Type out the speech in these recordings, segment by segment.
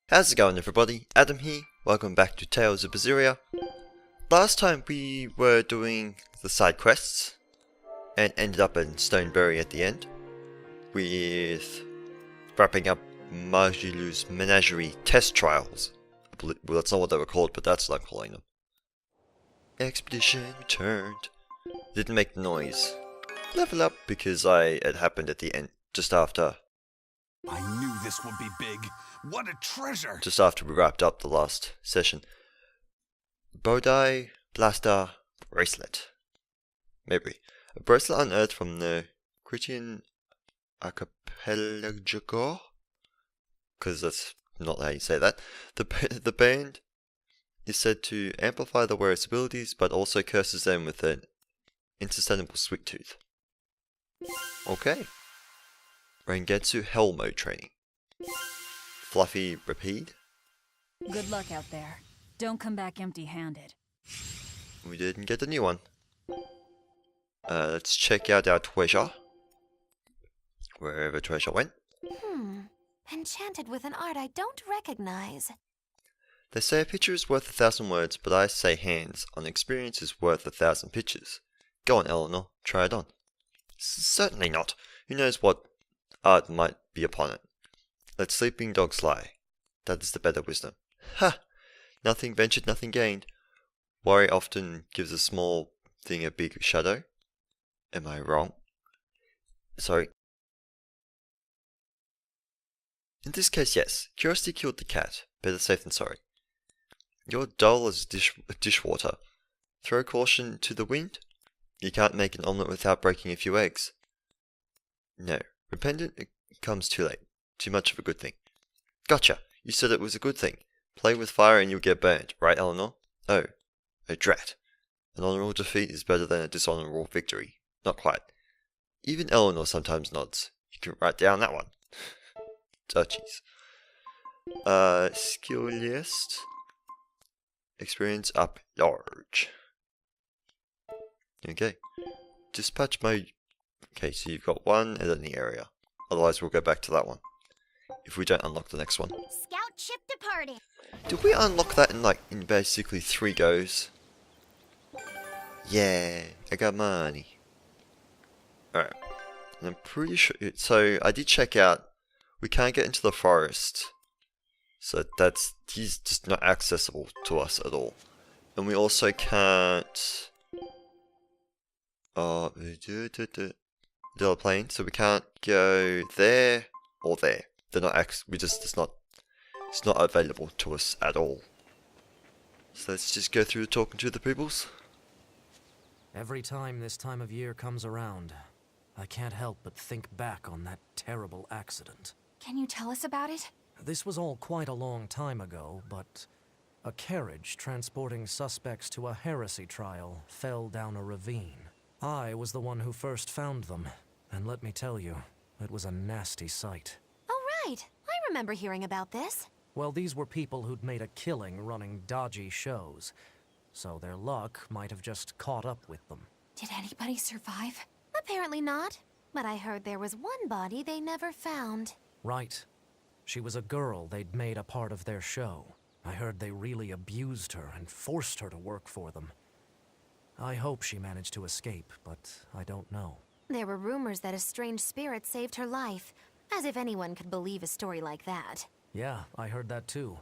How's it going, everybody? Adam here. Welcome back to Tales of Berseria. Last time we were doing the side quests and ended up in Stonebury at the end with wrapping up Majelu's menagerie test trials. Well, that's not what they were called, but that's what I'm calling them. Expedition returned. Didn't make noise. Level up because it happened at the end, just after. I knew this would be big. What a treasure! Just after we wrapped up the last session. Bandai Blaster Bracelet. Maybe. A bracelet unearthed from the Christian Archipelago? Because that's not how you say that. The band is said to amplify the wearer's abilities, but also curses them with an insustainable sweet tooth. Okay. Rengetsu Hell Mode training. Fluffy Rapide. Good luck out there. Don't come back empty-handed. We didn't get a new one. Let's check out our treasure. Wherever treasure went. Enchanted with an art I don't recognize. They say a picture is worth 1,000 words, but I say hands on experience is worth 1,000 pictures. Go on, Eleanor. Try it on. Certainly not. Who knows what art might be upon it. Let sleeping dogs lie. That is the better wisdom. Ha! Nothing ventured, nothing gained. Worry often gives a small thing a big shadow. Am I wrong? Sorry. In this case, yes. Curiosity killed the cat. Better safe than sorry. You're dull as dishwater. Throw caution to the wind? You can't make an omelette without breaking a few eggs. No. Repentant comes too late. Too much of a good thing. Gotcha. You said it was a good thing. Play with fire and you'll get burned, right, Eleanor? Oh. Oh, drat. An honorable defeat is better than a dishonorable victory. Not quite. Even Eleanor sometimes nods. You can write down that one. Jeez. Skill list. Experience up large. Okay. Dispatch mode. Okay, so you've got one at any area. Otherwise we'll go back to that one. If we don't unlock the next one. Scout ship departing. Did we unlock that in basically 3 goes? Yeah, I got money. Alright. And I'm pretty sure, so I did check out, we can't get into the forest. So he's just not accessible to us at all. And we also can't, the other plane, so we can't go there or there. They're not it's not available to us at all. So let's just go through talking to the peoples. Every time this time of year comes around, I can't help but think back on that terrible accident. Can you tell us about it? This was all quite a long time ago, but a carriage transporting suspects to a heresy trial fell down a ravine. I was the one who first found them, and let me tell you, it was a nasty sight. Oh, right. I remember hearing about this. Well, these were people who'd made a killing running dodgy shows, so their luck might have just caught up with them. Did anybody survive? Apparently not. But I heard there was one body they never found. Right. She was a girl they'd made a part of their show. I heard they really abused her and forced her to work for them. I hope she managed to escape, but I don't know. There were rumors that a strange spirit saved her life. As if anyone could believe a story like that. Yeah, I heard that too.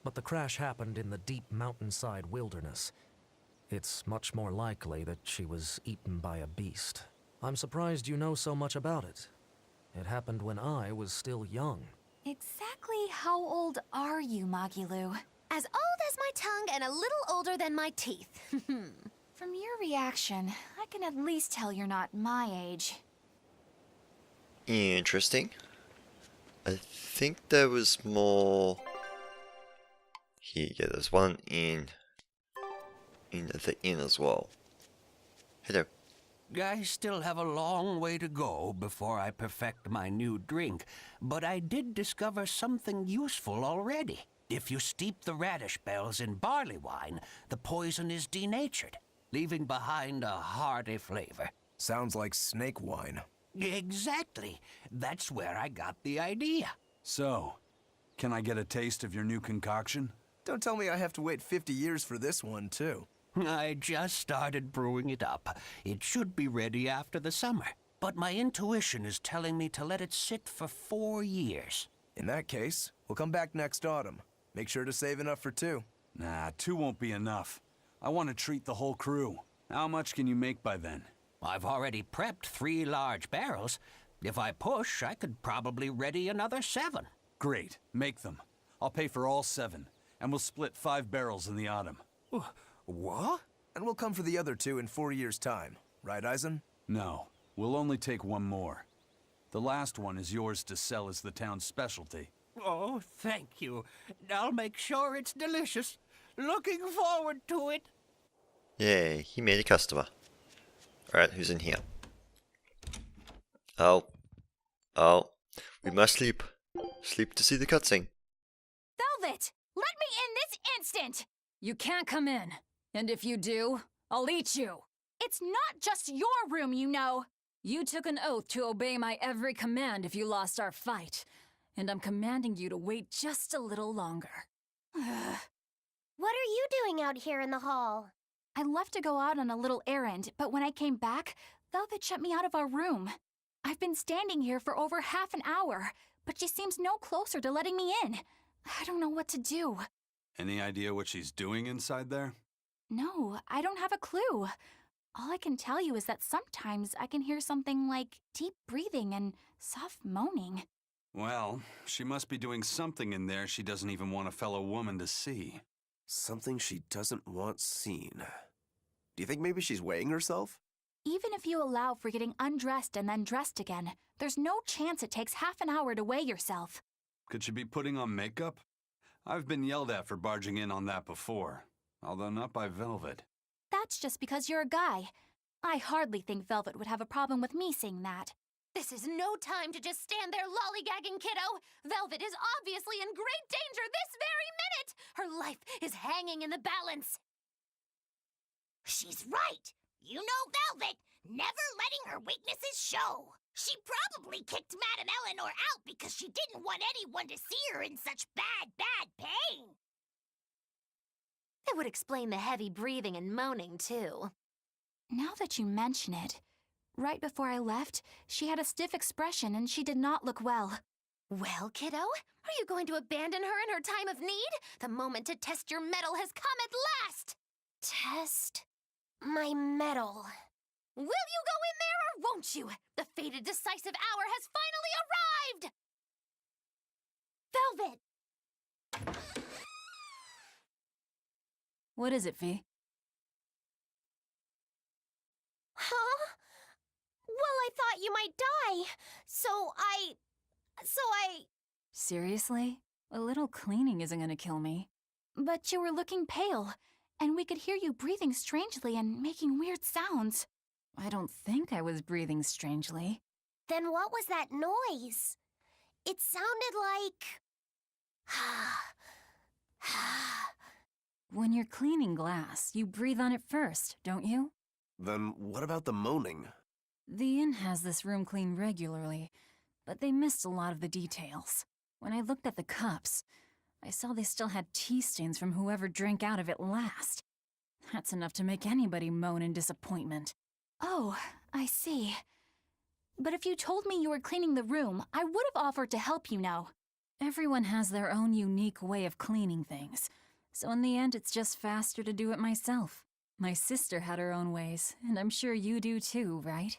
But the crash happened in the deep mountainside wilderness. It's much more likely that she was eaten by a beast. I'm surprised you know so much about it. It happened when I was still young. Exactly how old are you, Majelu? As old as my tongue and a little older than my teeth. From your reaction, I can at least tell you're not my age. Interesting. I think there was more. Here, yeah, there's one in the inn as well. Hello. I still have a long way to go before I perfect my new drink, but I did discover something useful already. If you steep the radish bells in barley wine, the poison is denatured, leaving behind a hearty flavor. Sounds like snake wine. Exactly. That's where I got the idea. So, Can I get a taste of your new concoction? Don't tell me I have to wait 50 years for this one, too. I just started brewing it up. It should be ready after the summer. But my intuition is telling me to let it sit for 4 years. In that case, we'll come back next autumn. Make sure to save enough for 2. Nah, 2 won't be enough. I want to treat the whole crew. How much can you make by then? I've already prepped 3 large barrels. If I push, I could probably ready another 7. Great, make them. I'll pay for all 7, and we'll split 5 barrels in the autumn. What? And we'll come for the other 2 in 4 years' time. Right, Eisen? No, we'll only take 1 more. The last one is yours to sell as the town's specialty. Oh, thank you. I'll make sure it's delicious. Looking forward to it. Yay, he made a customer. Alright, who's in here? Oh. Oh. We must sleep. Sleep to see the cutscene. Velvet! Let me in this instant! You can't come in. And if you do, I'll eat you. It's not just your room, you know. You took an oath to obey my every command if you lost our fight. And I'm commanding you to wait just a little longer. What are you doing out here in the hall? I left to go out on a little errand, but when I came back, Velvet shut me out of our room. I've been standing here for over half an hour, but she seems no closer to letting me in. I don't know what to do. Any idea what she's doing inside there? No, I don't have a clue. All I can tell you is that sometimes I can hear something like deep breathing and soft moaning. Well, she must be doing something in there she doesn't even want a fellow woman to see. Something she doesn't want seen. Do you think maybe she's weighing herself? Even if you allow for getting undressed and then dressed again, there's no chance it takes half an hour to weigh yourself. Could she be putting on makeup? I've been yelled at for barging in on that before, although not by Velvet. That's just because you're a guy. I hardly think Velvet would have a problem with me seeing that. This is no time to just stand there lollygagging, kiddo. Velvet is obviously in great danger this very minute. Her life is hanging in the balance. She's right. You know Velvet, never letting her weaknesses show. She probably kicked Matt and Eleanor out because she didn't want anyone to see her in such bad pain. It would explain the heavy breathing and moaning, too. Now that you mention it, right before I left, she had a stiff expression and she did not look well. Well, kiddo, are you going to abandon her in her time of need? The moment to test your mettle has come at last. Test my mettle. Will you go in there or won't you? The fated decisive hour has finally arrived! Velvet! What is it, Fee? Huh? Well, I thought you might die. So I... Seriously? A little cleaning isn't gonna kill me. But you were looking pale, and we could hear you breathing strangely and making weird sounds. I don't think I was breathing strangely. Then what was that noise? It sounded like... When you're cleaning glass, you breathe on it first, don't you? Then what about the moaning? The inn has this room cleaned regularly, but they missed a lot of the details. When I looked at the cups, I saw they still had tea stains from whoever drank out of it last. That's enough to make anybody moan in disappointment. Oh, I see. But if you told me you were cleaning the room, I would have offered to help you now. Everyone has their own unique way of cleaning things, so in the end it's just faster to do it myself. My sister had her own ways, and I'm sure you do too, right?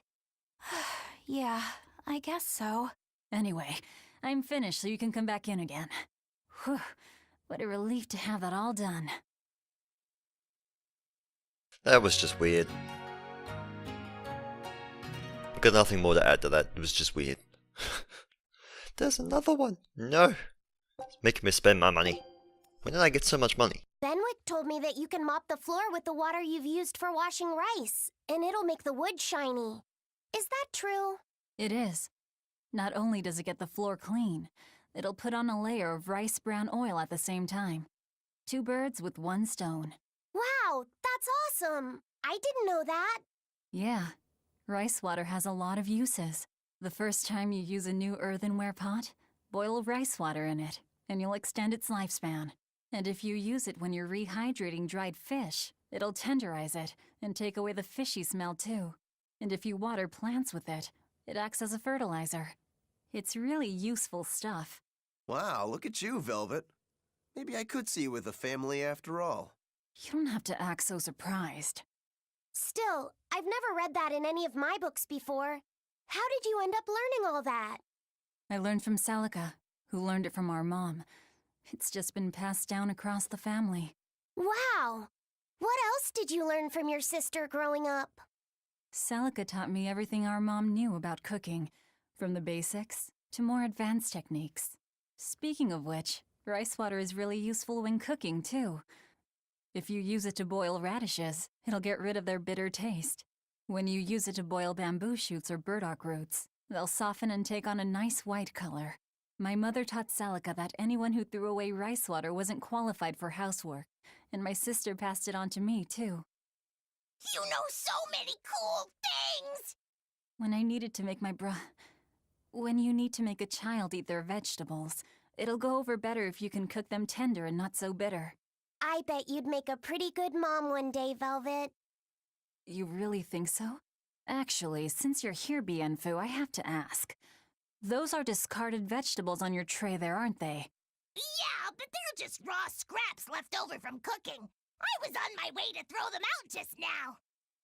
Yeah, I guess so. Anyway, I'm finished so you can come back in again. Whew, what a relief to have that all done. That was just weird. I've got nothing more to add to that, it was just weird. There's another one! No! It's making me spend my money. When did I get so much money? Benwick told me that you can mop the floor with the water you've used for washing rice, and it'll make the wood shiny. Is that true? It is. Not only does it get the floor clean, it'll put on a layer of rice brown oil at the same time. 2 birds with 1 stone. Wow, that's awesome! I didn't know that. Yeah, rice water has a lot of uses. The first time you use a new earthenware pot, boil rice water in it, and you'll extend its lifespan. And if you use it when you're rehydrating dried fish, it'll tenderize it and take away the fishy smell too. And if you water plants with it, it acts as a fertilizer. It's really useful stuff. Wow, look at you, Velvet. Maybe I could see you with a family after all. You don't have to act so surprised. Still, I've never read that in any of my books before. How did you end up learning all that? I learned from Celica, who learned it from our mom. It's just been passed down across the family. Wow! What else did you learn from your sister growing up? Celica taught me everything our mom knew about cooking, from the basics to more advanced techniques. Speaking of which, rice water is really useful when cooking, too. If you use it to boil radishes, it'll get rid of their bitter taste. When you use it to boil bamboo shoots or burdock roots, they'll soften and take on a nice white color. My mother taught Celica that anyone who threw away rice water wasn't qualified for housework, and my sister passed it on to me, too. You know so many cool things! When I needed to make When you need to make a child eat their vegetables, it'll go over better if you can cook them tender and not so bitter. I bet you'd make a pretty good mom one day, Velvet. You really think so? Actually, since you're here, Bienfu, I have to ask. Those are discarded vegetables on your tray there, aren't they? Yeah, but they're just raw scraps left over from cooking. I was on my way to throw them out just now.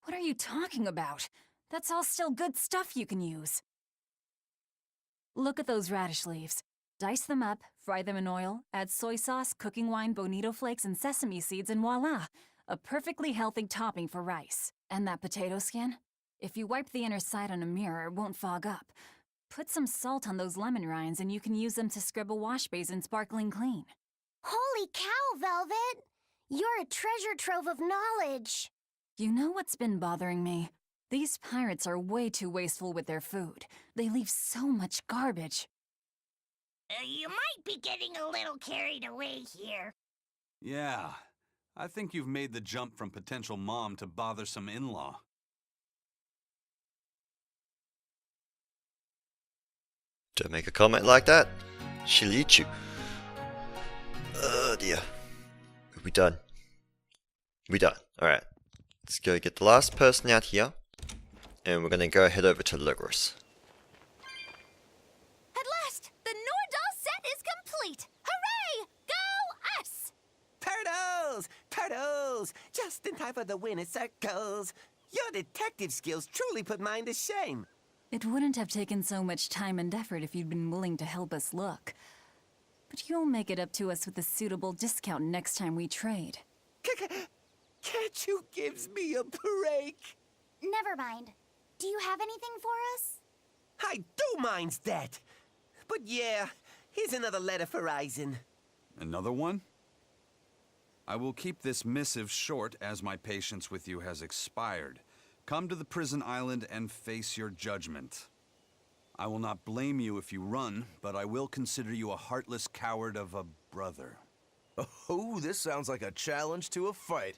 What are you talking about? That's all still good stuff you can use. Look at those radish leaves. Dice them up, fry them in oil, add soy sauce, cooking wine, bonito flakes, and sesame seeds, and voila! A perfectly healthy topping for rice. And that potato skin? If you wipe the inner side on a mirror, it won't fog up. Put some salt on those lemon rinds and you can use them to scrub a wash basin sparkling clean. Holy cow, Velvet! You're a treasure trove of knowledge. You know what's been bothering me? These pirates are way too wasteful with their food. They leave so much garbage. You might be getting a little carried away here. Yeah, I think you've made the jump from potential mom to bothersome in-law. Don't make a comment like that. She'll eat you. Oh dear. We done? We done. Alright. Let's go get the last person out here. And we're gonna go head over to Logros. At last, the Nordal set is complete! Hooray! Go us! Turtles! Turtles! Just in time for the winter circles. Your detective skills truly put mine to shame. It wouldn't have taken so much time and effort if you'd been willing to help us look. But you'll make it up to us with a suitable discount next time we trade. Can't you give me a break? Never mind. Do you have anything for us? I do mind that. But yeah, here's another letter for Eisen. Another one? I will keep this missive short as my patience with you has expired. Come to the prison island and face your judgment. I will not blame you if you run, but I will consider you a heartless coward of a brother. Oh, this sounds like a challenge to a fight.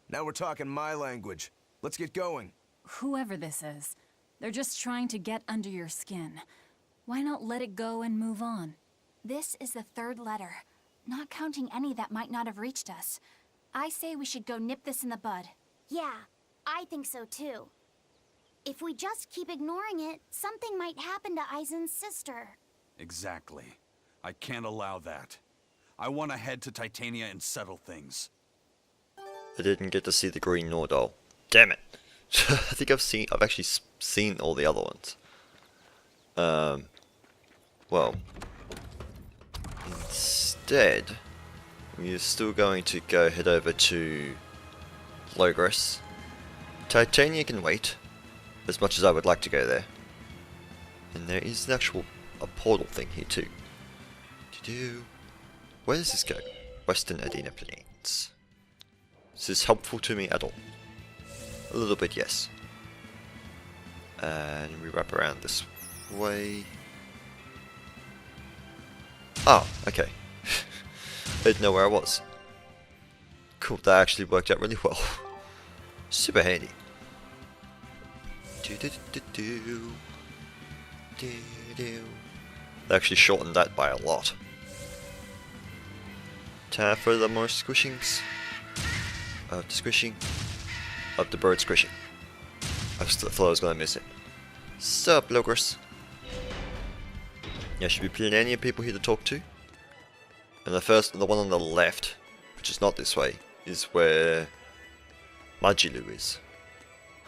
Now we're talking my language. Let's get going. Whoever this is, they're just trying to get under your skin. Why not let it go and move on? This is the third letter, not counting any that might not have reached us. I say we should go nip this in the bud. Yeah, I think so too. If we just keep ignoring it, something might happen to Eisen's sister. Exactly. I can't allow that. I want to head to Titania and settle things. I didn't get to see the green Nordal. Damn it! I think I've actually seen all the other ones. Well, instead, we're still going to go head over to Logros. Titania can wait, as much as I would like to go there. And there is an actual portal thing here too. Where does this go? Western Adena Plains. Is this helpful to me at all? A little bit, yes. And we wrap around this way. Oh, okay. I didn't know where I was. Cool, that actually worked out really well. Super handy. They actually shortened that by a lot. Time for the more squishings. Of the squishing. Of the bird squishing. I thought I was gonna miss it. Sup, logos? Yeah, should be plenty of people here to talk to. And the one on the left, which is not this way, is where Majelu is.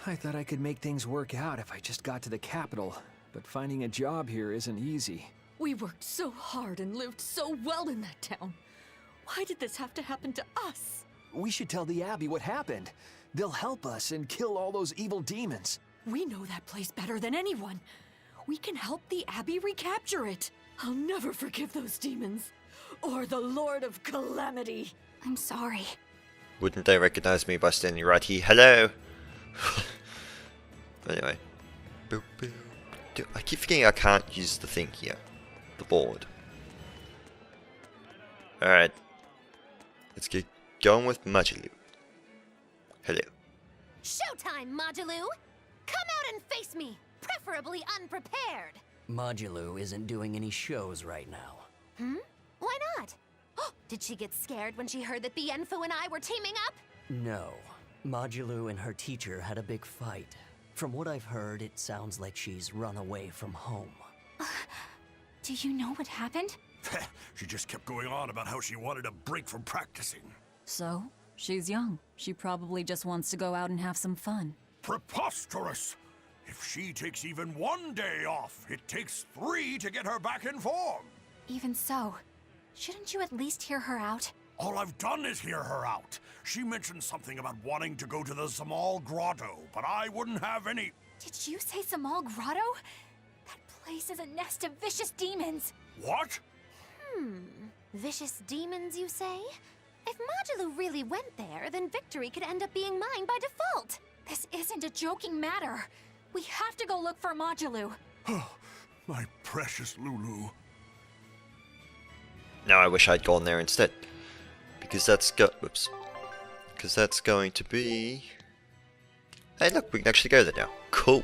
I thought I could make things work out if I just got to the capital, but finding a job here isn't easy. We worked so hard and lived so well in that town. Why did this have to happen to us? We should tell the Abbey what happened. They'll help us and kill all those evil demons. We know that place better than anyone. We can help the Abbey recapture it. I'll never forgive those demons. Or the Lord of Calamity. I'm sorry. Wouldn't they recognize me by standing right here? Hello! Anyway. Boop, boop. Dude, I keep forgetting I can't use the thing here. The board. Alright. Let's get going with Majelu. Hello. Showtime, Majelu! Come out and face me, preferably unprepared. Majelu isn't doing any shows right now. Why not? Did she get scared when she heard that Bienfu and I were teaming up? No. Majelu and her teacher had a big fight. From what I've heard, it sounds like she's run away from home. Do you know what happened? She just kept going on about how she wanted a break from practicing. So? She's young. She probably just wants to go out and have some fun. Preposterous! If she takes even one day off, it takes 3 to get her back in form. Even so, shouldn't you at least hear her out? All I've done is hear her out. She mentioned something about wanting to go to the Zamal Grotto, but I wouldn't have any... Did you say Zamal Grotto? That place is a nest of vicious demons. What? Vicious demons, you say? If Majelu really went there, then victory could end up being mine by default. This isn't a joking matter. We have to go look for Majelu. My precious Lulu. Now I wish I'd gone there instead. Because that's Because that's going to be... Hey look, we can actually go there now. Cool.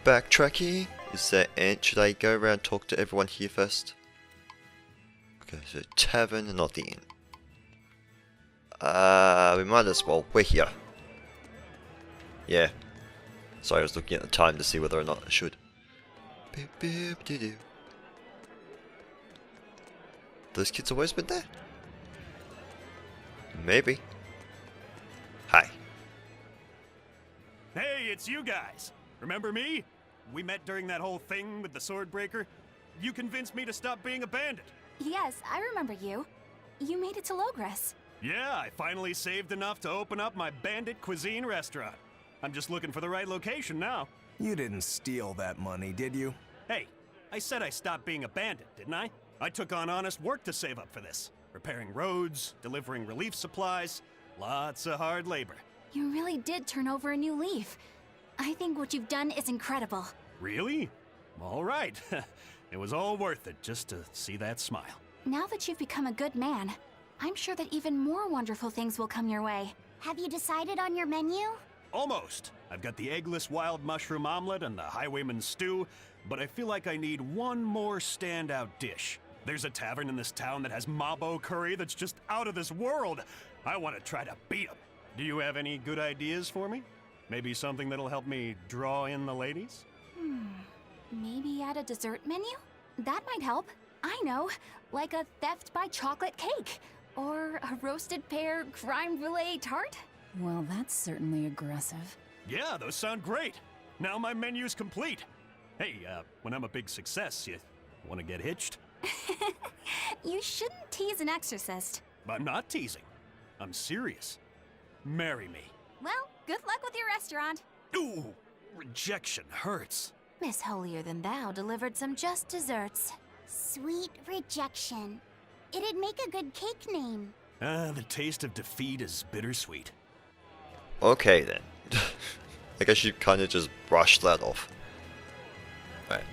Backtracking. Is there should I go around and talk to everyone here first? Okay, so tavern and not the inn. We might as well. We're here. Yeah. Sorry, I was looking at the time to see whether or not I should. Boop, boop, doo doo. Those kids always been there? Maybe. Hi. Hey, it's you guys. Remember me? We met during that whole thing with the Swordbreaker. You convinced me to stop being a bandit. Yes, I remember you. You made it to Logres. Yeah, I finally saved enough to open up my bandit cuisine restaurant. I'm just looking for the right location now. You didn't steal that money, did you? Hey, I said I stopped being a bandit, didn't I? I took on honest work to save up for this. Repairing roads, delivering relief supplies, lots of hard labor. You really did turn over a new leaf. I think what you've done is incredible. Really? All right. It was all worth it just to see that smile. Now that you've become a good man, I'm sure that even more wonderful things will come your way. Have you decided on your menu? Almost. I've got the eggless wild mushroom omelet and the highwayman's stew, but I feel like I need one more standout dish. There's a tavern in this town that has mabo curry that's just out of this world. I want to try to beat them. Do you have any good ideas for me? Maybe something that'll help me draw in the ladies? Maybe add a dessert menu? That might help. I know, like a theft by chocolate cake. Or a roasted pear crème brûlée tart? Well, that's certainly aggressive. Yeah, those sound great. Now my menu's complete. Hey, when I'm a big success, you want to get hitched? You shouldn't tease an exorcist. I'm not teasing. I'm serious. Marry me. Well, good luck with your restaurant. Ooh, rejection hurts. Miss Holier Than Thou delivered some just desserts. Sweet rejection. It'd make a good cake name. The taste of defeat is bittersweet. Okay then. I guess you kind of just brushed that off. Right.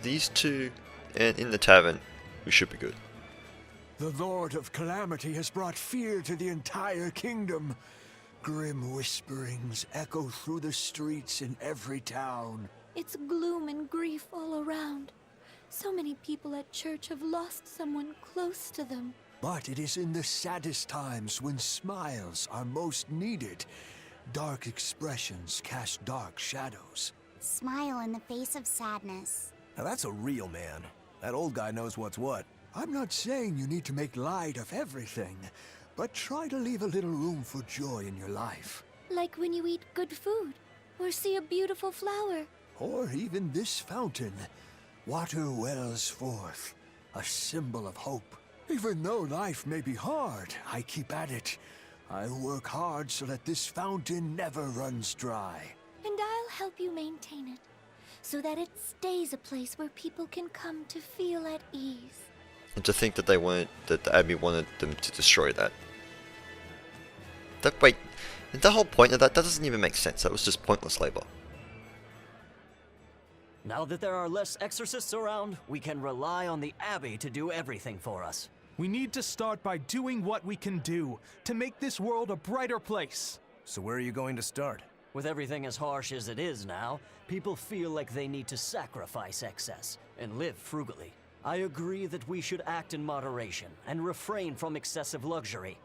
These two, and in the tavern, we should be good. The Lord of Calamity has brought fear to the entire kingdom. Grim whisperings echo through the streets in every town. It's gloom and grief all around. So many people at church have lost someone close to them. But it is in the saddest times when smiles are most needed. Dark expressions cast dark shadows. Smile in the face of sadness. Now that's a real man. That old guy knows what's what. I'm not saying you need to make light of everything, but try to leave a little room for joy in your life. Like when you eat good food, or see a beautiful flower. Or even this fountain. Water wells forth, a symbol of hope. Even though life may be hard, I keep at it. I work hard so that this fountain never runs dry. And I'll help you maintain it, so that it stays a place where people can come to feel at ease. And to think that that the Abbey wanted them to destroy that. Wait, the whole point of that doesn't even make sense. That was just pointless labor. Now that there are less exorcists around, we can rely on the Abbey to do everything for us. We need to start by doing what we can do to make this world a brighter place. So where are you going to start? With everything as harsh as it is now, people feel like they need to sacrifice excess and live frugally. I agree that we should act in moderation and refrain from excessive luxury.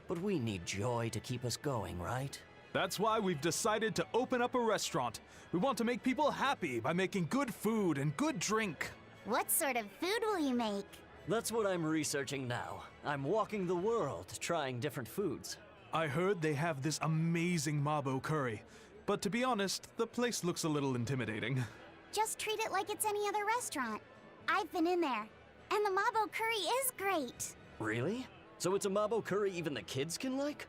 But we need joy to keep us going, right? That's why we've decided to open up a restaurant. We want to make people happy by making good food and good drink. What sort of food will you make? That's what I'm researching now. I'm walking the world, trying different foods. I heard they have this amazing Mabo curry, but to be honest, the place looks a little intimidating. Just treat it like it's any other restaurant. I've been in there, and the Mabo curry is great. Really? So it's a Mabo curry even the kids can like?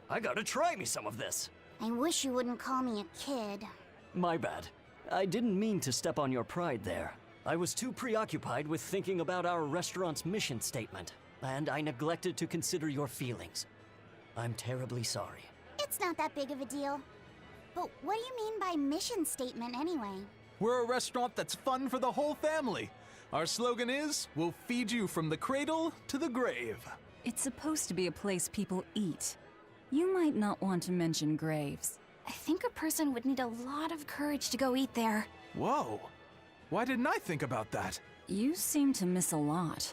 I gotta try me some of this. I wish you wouldn't call me a kid. My bad. I didn't mean to step on your pride there. I was too preoccupied with thinking about our restaurant's mission statement, and I neglected to consider your feelings. I'm terribly sorry. It's not that big of a deal. But what do you mean by mission statement anyway? We're a restaurant that's fun for the whole family. Our slogan is, we'll feed you from the cradle to the grave. It's supposed to be a place people eat. You might not want to mention graves. I think a person would need a lot of courage to go eat there. Whoa. Why didn't I think about that? You seem to miss a lot.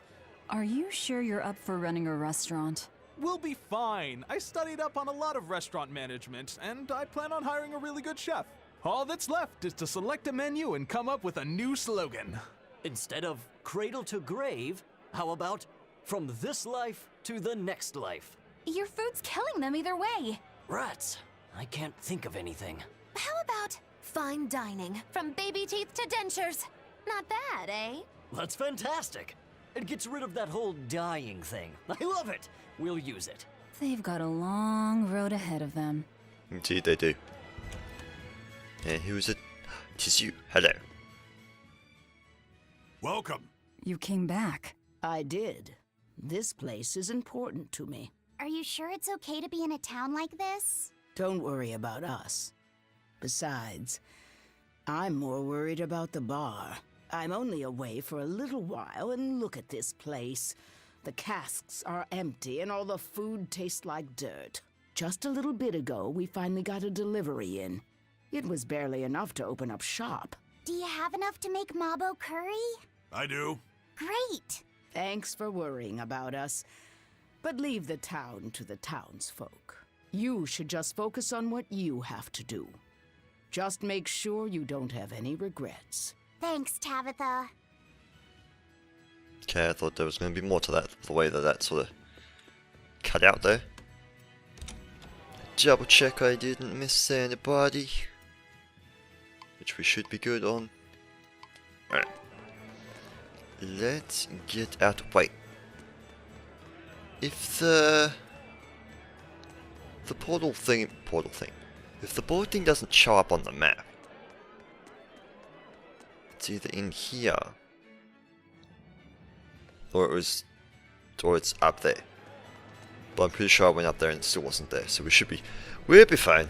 Are you sure you're up for running a restaurant? We'll be fine. I studied up on a lot of restaurant management, and I plan on hiring a really good chef. All that's left is to select a menu and come up with a new slogan. Instead of cradle to grave, how about from this life to the next life? Your food's killing them either way. Rats. I can't think of anything. How about fine dining, from baby teeth to dentures? Not bad, eh? That's fantastic. It gets rid of that whole dying thing. I love it. We'll use it. They've got a long road ahead of them. Indeed they do. And who is it? 'Tis you. Hello. Welcome. You came back. I did. This place is important to me. Are you sure it's okay to be in a town like this? Don't worry about us. Besides, I'm more worried about the bar. I'm only away for a little while, and look at this place. The casks are empty, and all the food tastes like dirt. Just a little bit ago, we finally got a delivery in. It was barely enough to open up shop. Do you have enough to make Mabo curry? I do. Great! Thanks for worrying about us. But leave the town to the townsfolk. You should just focus on what you have to do. Just make sure you don't have any regrets. Thanks, Tabitha. Okay, I thought there was going to be more to that, the way that sort of cut out there. Double check I didn't miss anybody. Which we should be good on. Alright. Let's get out. Wait. If the portal thing, if the board thing doesn't show up on the map, it's either in here, or it's up there. But I'm pretty sure I went up there and it still wasn't there, so we'll be fine.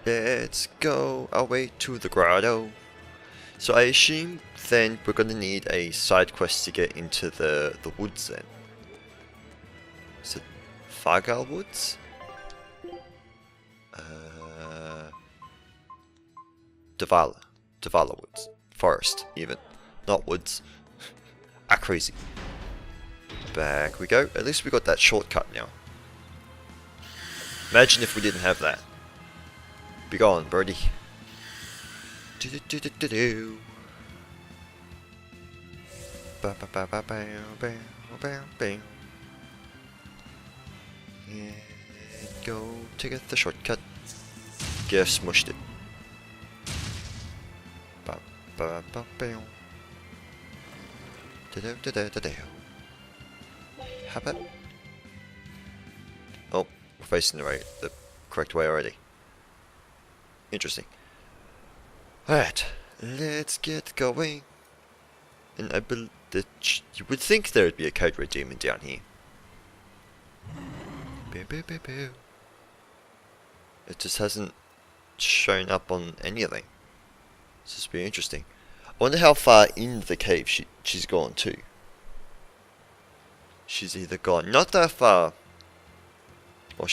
Let's go away to the grotto. So I assume then we're gonna need a side quest to get into the woods then. Is it Fargal Woods? Devala Woods. Forest, even. Not woods. Ah, crazy. Back we go. At least we got that shortcut now. Imagine if we didn't have that. Be gone, birdie. Do do do do do do. Ba ba ba ba ba ba ba ba. And go to get the shortcut. Guess smushed it. Ba ba ba ba. Da da da da da da. How about? Oh, we're facing the correct way already. Interesting. Alright, let's get going. And I believe that you would think there would be a code red demon down here. Boo, boo, boo, boo. It just hasn't shown up on anything. This is pretty interesting. I wonder how far into the cave she's gone too. She's either gone not that far, or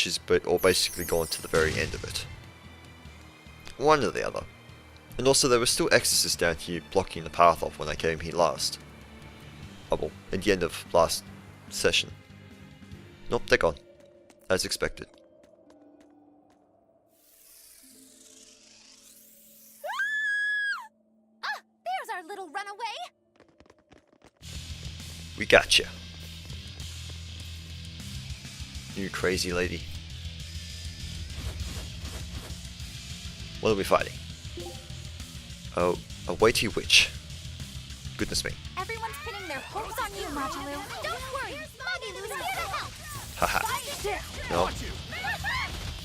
or basically gone to the very end of it. One or the other. And also there were still exorcists down here blocking the path off when I came here last. Oh well, at the end of last session. Nope, they're gone. As expected. Ah! There's our little runaway! We gotcha. You crazy lady. What are we fighting? Oh, a weighty witch. Goodness me. Everyone's pinning their hopes on you, Majelu. Don't worry, Magilu's here to help. Haha. No.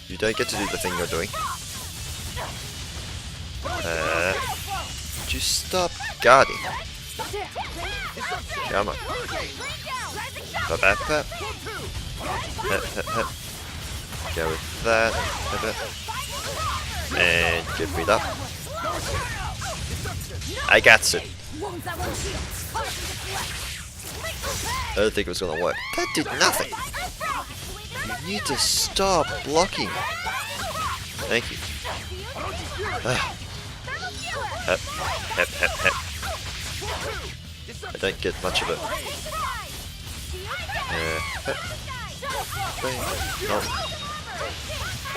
You don't get to do the thing you're doing. Would you stop guarding? Come on. Pep, pep, pep. Pep, pep, pep. Go with that. Pep, pep. And get beat up. I got it. I don't think it was gonna work. That did nothing. You need to stop blocking. Thank you. Hep, hep, hep, hep. I don't get much of it. Hep. Nope.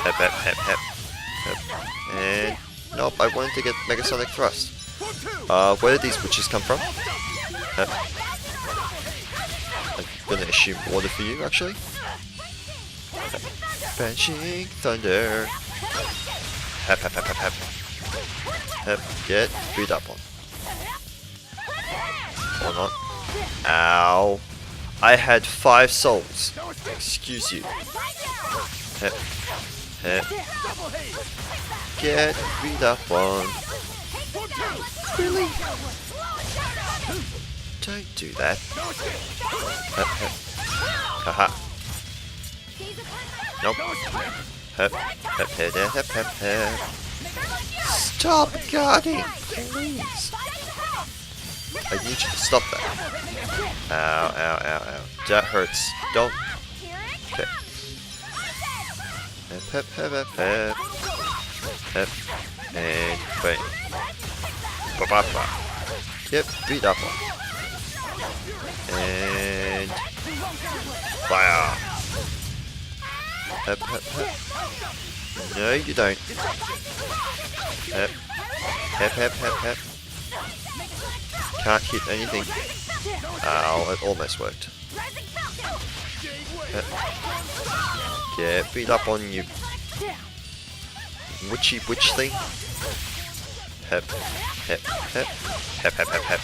Hep, hep, hep, hep. Hep. And nope, I wanted to get Megasonic Thrust. Where did these witches come from? Hep. I'm gonna assume water for you, actually. Hep. Banshee Thunder. Hep, hep, hep, hep, hep. Hep. Get beat up on. Or not. Ow. I had 5 souls. Excuse you. Hep. Hep. Get beat up on. Really? Don't do that. Hep, hep. Haha. Nope. Hep, hep, hep, hep, hep, hep. Stop guarding, please. I need you to stop that. Ow, ow, ow, ow. That hurts. Don't. Okay. Hep, hep, hep, hep, hep. Hep. And bang. Ba ba ba. Yep, beat up on. And fire. Hep, hep, hep. No, you don't. Hep. Hep, hep, hep, hep. Can't hit anything. Ow, it almost worked. Hep. Get beat up on you. Witchy witch thing. Hep. Hep. Hep. Hep, hep, hep, hep.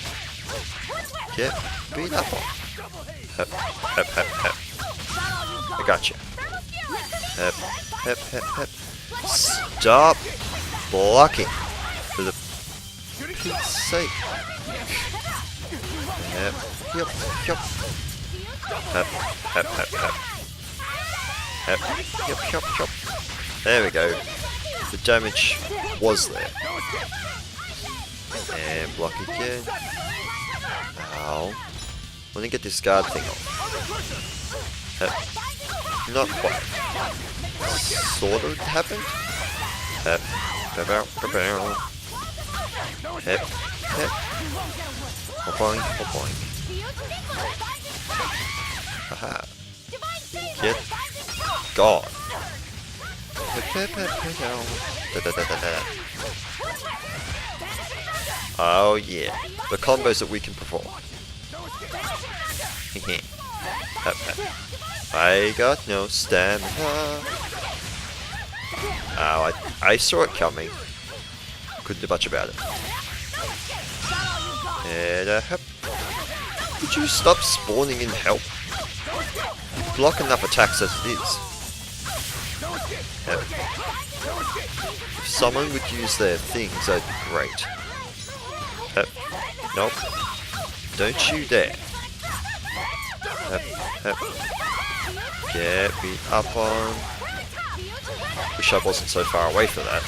Get beat up on. Hep. Hep, hep, hep. I gotcha. Hep. Hep, hep, hep. Stop blocking. For the Pete's sake. Hep. Yep. Yep. Hep. Hep, hep, hep. Hep. Yep, yep, yep. There we go. The damage was there. And block again. Ow. I want to get this guard thing off. Hep. Not quite. Sort of happened. Hep. Hep. Hep. Boing, boing. Haha. Get gone. Oh yeah, the combos that we can perform. I got no stamina. Oh, I saw it coming. Couldn't do much about it. And could you stop spawning in help? Block enough attacks as it is. If someone would use their things, that'd be great. Nope. Don't you dare. Get me up on. Wish I wasn't so far away for that.